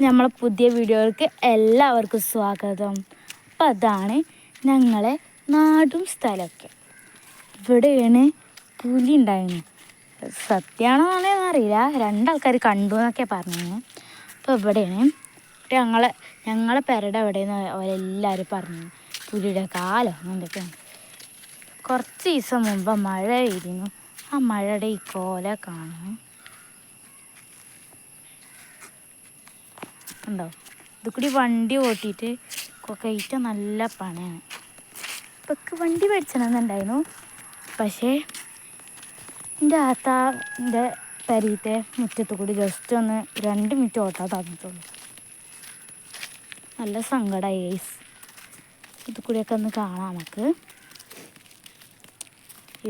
നമ്മളെ പുതിയ വീഡിയോകൾക്ക് എല്ലാവർക്കും സ്വാഗതം. അപ്പം അതാണ് ഞങ്ങളെ നാടും സ്ഥലമൊക്കെ. ഇവിടെയാണ് പുലി ഉണ്ടായിരുന്നു. സത്യമാണോ എന്നറിയില്ല, രണ്ടാൾക്കാർ കണ്ടു എന്നൊക്കെ പറഞ്ഞു. അപ്പോൾ ഇവിടെയാണ് ഞങ്ങളെ പെരയുടെ എവിടെയെന്ന് അവരെല്ലാവരും പറഞ്ഞു. പുലിയുടെ കാലം എന്തൊക്കെയാണ്. കുറച്ച് ദിവസം മുമ്പ് മഴ പെയ്തിരുന്നു. ആ മഴയുടെ ഈ കോല കാണും ഉണ്ടോ. ഇത് കൂടി വണ്ടി ഓട്ടിയിട്ട് കയറ്റ നല്ല പണിയാണ്. ഇപ്പൊക്ക് വണ്ടി മേടിച്ചണമെന്നുണ്ടായിരുന്നു. പക്ഷേ എൻ്റെ ആത്താൻ്റെ പെരീത്തെ മുറ്റത്ത് കൂടി ജസ്റ്റ് ഒന്ന് 2 മിനിറ്റ് ഓട്ടാൻ തന്നിട്ടുള്ളൂ. നല്ല സങ്കടമായി ഗൈസ്. ഇത് കൂടിയൊക്കെ ഒന്ന് കാണാം നമുക്ക്.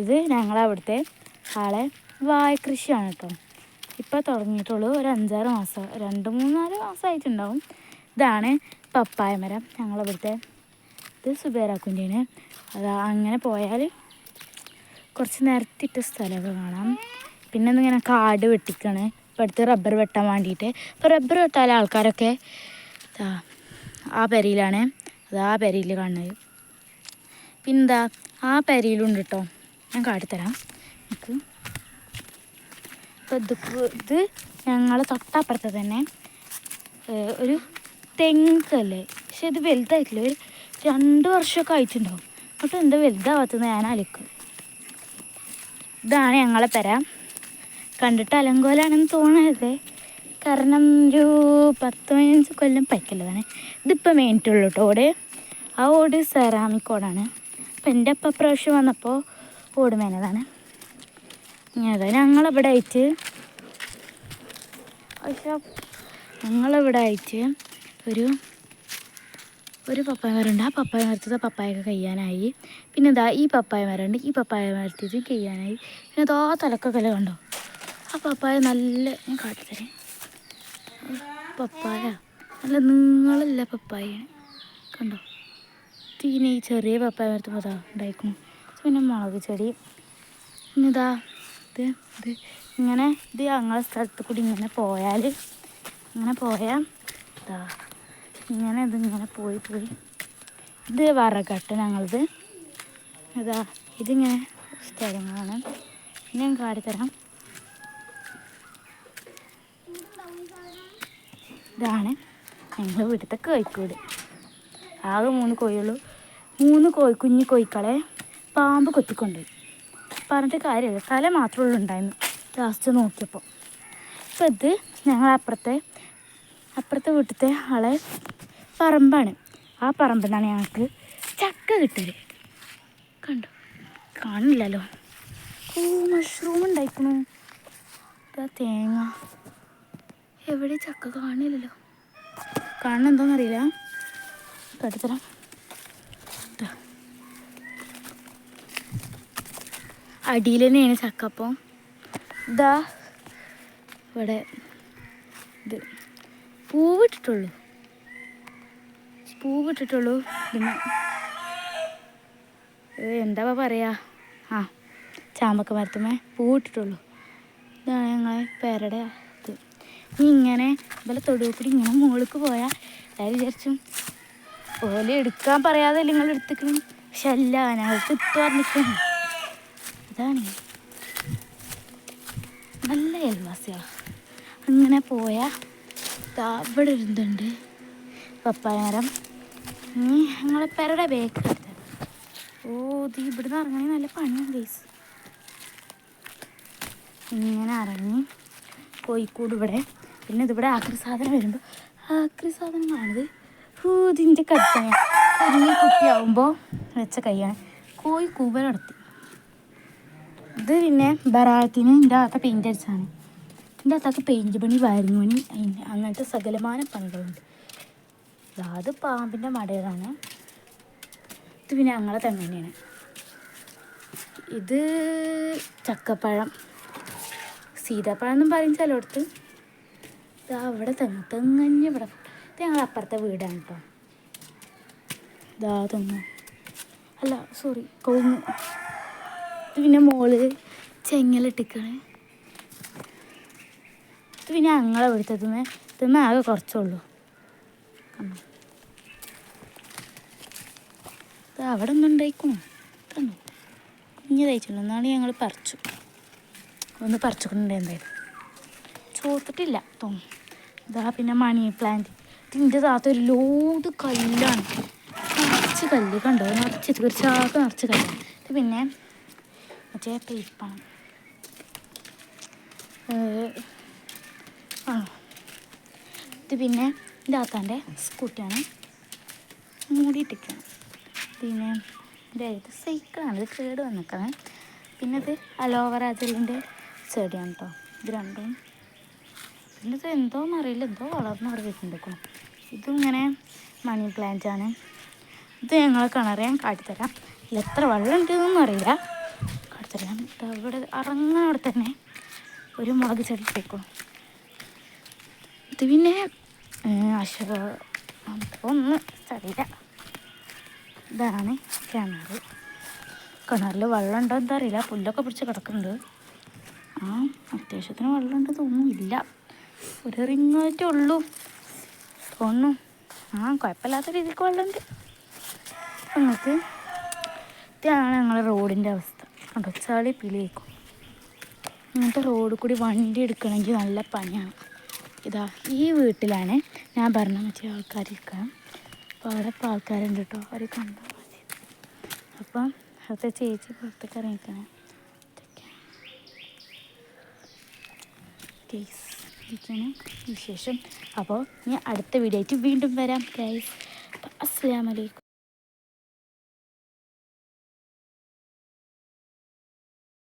ഇത് ഞങ്ങളവിടുത്തെ ആളെ വാഴ കൃഷിയാണ് കേട്ടോ. ഇപ്പോൾ തുടങ്ങിയിട്ടുള്ളൂ. ഒരു 5-6 മാസം, 2-3-4 മാസമായിട്ടുണ്ടാവും. ഇതാണ് പപ്പായ മരം ഞങ്ങളിവിടുത്തെ. ഇത് സുബേറാക്കുൻ്റെയാണ്. അങ്ങനെ പോയാൽ കുറച്ച് നിരത്തിയിട്ട സ്ഥലമൊക്കെ കാണാം. പിന്നെ ഒന്നിങ്ങനെ കാട് വെട്ടിക്കാണ് ഇപ്പം അടുത്ത് റബ്ബർ വെട്ടാൻ വേണ്ടിയിട്ട്. ഇപ്പോൾ റബ്ബർ വെട്ടാൻ ആൾക്കാരൊക്കെ ആ പെരയിലാണ്. ആ പെരയിൽ കാണുന്നത്. പിന്നെന്താ ആ പെരയിലുണ്ട് കേട്ടോ. ഞാൻ കാട്ടിത്തരാം നമുക്ക്. അപ്പോൾ ഇത് ഞങ്ങൾ തൊട്ടപ്പുറത്ത് തന്നെ ഒരു തെങ്ങല്ലേ. പക്ഷെ ഇത് വലുതായിട്ടില്ല. ഒരു 2 വർഷമൊക്കെ ആയിട്ടുണ്ടാവും. എന്നിട്ട് എന്താ വലുതാവാത്തത് ഞാൻ ആലോചിക്കും. ഇതാണ് ഞങ്ങളെ പെര. കണ്ടിട്ട് അലങ്കോലാണെന്ന് തോന്നരുത്, കാരണം ഒരു 10-15 കൊല്ലം പഴക്കല്ലതാണ്. ഇതിപ്പോൾ മേനിട്ടുള്ളൂ കേട്ടോ ഓട്. ആ ഓട് സെറാമിക് ഓടാണ്. അപ്പം എൻ്റെ അപ്പം പ്രാവശ്യം വന്നപ്പോൾ ഓട് മേനതാണ്. അതെ ഞങ്ങളിവിടെ ആയിട്ട് ഒരു പപ്പായ മരമുണ്ട്. ആ പപ്പായ മരത്തത്തെ പപ്പായൊക്കെ കഴിയാനായി. പിന്നെ ഇതാ ഈ പപ്പായ മരമുണ്ട്. ഈ പപ്പായ മരത്തിൽ കഴിയാനായി. പിന്നെ ഇതാ തലക്കൊക്കെ കണ്ടോ. ആ പപ്പായ നല്ല, ഞാൻ കാട്ടിത്തരേ, പപ്പായ നല്ല നീളമുള്ള പപ്പായാണ് കണ്ടോ. പിന്നെ ഈ ചെറിയ പപ്പായ മരത്തുമ്പോൾ അതാ ഉണ്ടായിരിക്കുന്നു. പിന്നെ മുളക് ചെടി. പിന്നെ ഇതാ ഇത് ഞങ്ങളെ സ്ഥലത്ത് കൂടി ഇങ്ങനെ പോയാൽ ഇതാ ഇതിങ്ങനെ പോയി ഇത് വറകട്ട് ഞങ്ങളത്. ഇതിങ്ങനെ സ്ഥലങ്ങളാണ്. ഞാൻ കാട്ടിത്തരാം. ഇതാണ് ഞങ്ങൾ വീട്ടിലത്തെ കോഴിക്കോട്. ആകെ 3 കോഴിയുള്ളൂ. 3 കുഞ്ഞു കോഴിക്കളെ പാമ്പ് കൊത്തിക്കൊണ്ടുപോയി. പറഞ്ഞിട്ട് കാര്യമില്ല, തല മാത്രമേ ഉള്ളൂ ഉണ്ടായിരുന്നു ലാസ്റ്റ് നോക്കിയപ്പോൾ. അപ്പോൾ ഇത് ഞങ്ങളപ്പുറത്തെ വീട്ടിലത്തെ ആളെ പറമ്പാണ്. ആ പറമ്പിൽ നിന്നാണ് ഞങ്ങൾക്ക് ചക്ക കിട്ടല്. കണ്ടോ, കാണില്ലല്ലോ. മഷ്റൂം ഉണ്ടായിക്കണു. തേങ്ങ എവിടെ, ചക്ക കാണില്ലല്ലോ. കാണുന്ന എന്താണെന്നറിയില്ല. കട്ടിത്തരാം. അടിയിൽ തന്നെയാണ് ചക്ക. അപ്പോൾ ഇതാ ഇവിടെ ഇത് പൂവിട്ടിട്ടുള്ളൂ. പിന്നെ എന്താ പറയുക, ചാമ്പക്ക മരത്തുമ്മേ പൂവിട്ടിട്ടുള്ളൂ. ഇതാണ് ഞങ്ങളെ പേരുടെ ഇത്. ഇങ്ങനെ ഇതുപോലെ തൊടുവിൽ കൂടി ഇങ്ങനെ മുകളിലേക്ക് പോയാൽ എല്ലാവരും വിചാരിച്ചും ഓലെ എടുക്കാൻ പറയാതെ നിങ്ങൾ എടുത്തിക്കണം. പക്ഷെ അല്ല, ഞങ്ങൾക്ക് പറഞ്ഞിരിക്കണം. അതാണ് നല്ല അയൽവാസികളാണ്. അങ്ങനെ പോയാൽ ഇവിടെ ഇരുന്നുണ്ട് പപ്പായ മരം. ഞങ്ങളെ പെരയുടെ ബേക്ക് എടുത്തത്. ഇത് ഇവിടുന്ന് ഇറങ്ങണേ നല്ല പണിയാണ് ഗൈസ്. ഇങ്ങനെ ഇറങ്ങി കോഴിക്കോട് ഇവിടെ. പിന്നെ ഇതിവിടെ ആക്രി സാധനം വരുമ്പോൾ ആക്രി സാധനമാണിത്. ഇതിൻ്റെ കടിച്ചാണ് കുഞ്ഞി കുട്ടിയാവുമ്പോൾ വെച്ച കൈയാണ്. കോഴി കൂവൽ നടത്തി. ഇത് പിന്നെ ബറാത്തിന് എൻ്റെ അകത്ത പെയിൻ്റ് അടിച്ചാണ്. എൻ്റെ അകത്തൊക്കെ പെയിൻറ്റ് പണി, വയറിങ് പണി, അങ്ങനത്തെ സകലമാന പണികളുണ്ട്. അത് പാമ്പിൻ്റെ മടയിലാണ്. ഇത് പിന്നെ ഞങ്ങളെ തെങ്ങനെയാണ്. ഇത് ചക്കപ്പഴം, സീതാപ്പഴം എന്നും പറയും ചിലയിടത്ത്. ഇതാ ഇവിടെ തെങ്ങഞ്ഞ ഇവിടെ. ഇത് ഞങ്ങൾ അപ്പുറത്തെ വീടാണ് കേട്ടോ. ഇതാ തെങ്ങ്, അല്ല സോറി കവുങ്ങ്. ഇത് പിന്നെ മോള് ചെങ്ങലിട്ടിക്കാണ്. ഇത് പിന്നെ ഞങ്ങളെ വീട്ടിൽ ഇതൊന്നും ആകെ കുറച്ചുള്ളൂ. ഇത് അവിടെ ഒന്നും ഉണ്ടായിക്കണോ കണ്ടോ, കുഞ്ഞ് തയ്ച്ചുള്ളൂ. എന്നാണ് ഞങ്ങൾ പറിച്ചു, ഒന്ന് പറിച്ചുകൊണ്ടേ എന്തായാലും ചോത്തിട്ടില്ല തോന്നും. ഇതാ പിന്നെ മണി പ്ലാന്റ്. ഇതിൻ്റെ താത്ത ഒരു ലോഡ് കല്ലാണ്, നിറച്ച് കല്ല് കണ്ടോ, നിറച്ച് ഒരു ചാക്ക് നിറച്ച് കല്ലാണ്. ഇത് പിന്നെ മറ്റേ പേപ്പാണ് ആണോ. ഇത് പിന്നെ എൻ്റെ താത്താൻ്റെ സ്കൂട്ടിയാണ്, മൂടിയിട്ടിരിക്കുകയാണ്. പിന്നെ ഇത് സൈക്കിളാണ്, ഇത് കേട് വന്നിരിക്കുന്നത്. പിന്നെ ഇത് അലോവേറ ജെല്ലിൻ്റെ ചെടിയാണ് കേട്ടോ. ഇത് രണ്ടും. പിന്നെ ഇത് എന്തോന്നറിയില്ല, എന്തോ വളർന്ന് അവിടെ വെച്ചിട്ടുണ്ടെക്കണം. ഇതും ഇങ്ങനെ മണി പ്ലാന്റാണ്. ഇത് ഞങ്ങൾ കിണറ് ഞാൻ കാട്ടിത്തരാം. ഇതിൽ എത്ര വെള്ളം ഉണ്ടെന്നൊന്നും അറിയില്ല, കാട്ടിത്തരാം. ഇവിടെ ഇറങ്ങാൻ അവിടെ തന്നെ ഒരു മുളക് ചെടി ഇട്ടേക്കും. ഇത് പിന്നെ ഒന്ന് അറിയില്ല. ഇതാണ് കിണർ. കിണറിൽ വെള്ളം ഉണ്ടോ എന്താ അറിയില്ല, പുല്ലൊക്കെ പിടിച്ച് കിടക്കുന്നുണ്ട്. അത്യാവശ്യത്തിന് വെള്ളം ഉണ്ട് തോന്നുന്നില്ല, ഒരു റിങ്ങായിട്ടേ ഉള്ളൂ തോന്നുന്നു. കുഴപ്പമില്ലാത്ത രീതിക്ക് വെള്ളമുണ്ട്. നമുക്ക് ഇതാണ് ഞങ്ങളുടെ റോഡിൻ്റെ അവസ്ഥ കണ്ടോ, ചളി പിളിയേക്കും. ഇങ്ങനത്തെ റോഡിൽ കൂടി വണ്ടി എടുക്കണമെങ്കിൽ നല്ല പണിയാണ്. ഇതാ ഈ വീട്ടിലാണ് ഞാൻ പറഞ്ഞ മറ്റേ ആൾക്കാരിരിക്കാം. അപ്പോൾ അവിടെ ഇപ്പോൾ ആൾക്കാരുണ്ട് കേട്ടോ, അവർ കണ്ടാൽ മതി. അപ്പം അവിടുത്തെ ചേച്ചി പുറത്തേക്ക് ഇറങ്ങിക്കണേ. ഗൈസ് ഇതൊക്കെയാണ് വിശേഷം. അപ്പോൾ ഇനി അടുത്ത വീഡിയോ ആയിട്ട് വീണ്ടും വരാം ഗൈസ്. അസ്സലാമു അലൈക്കും.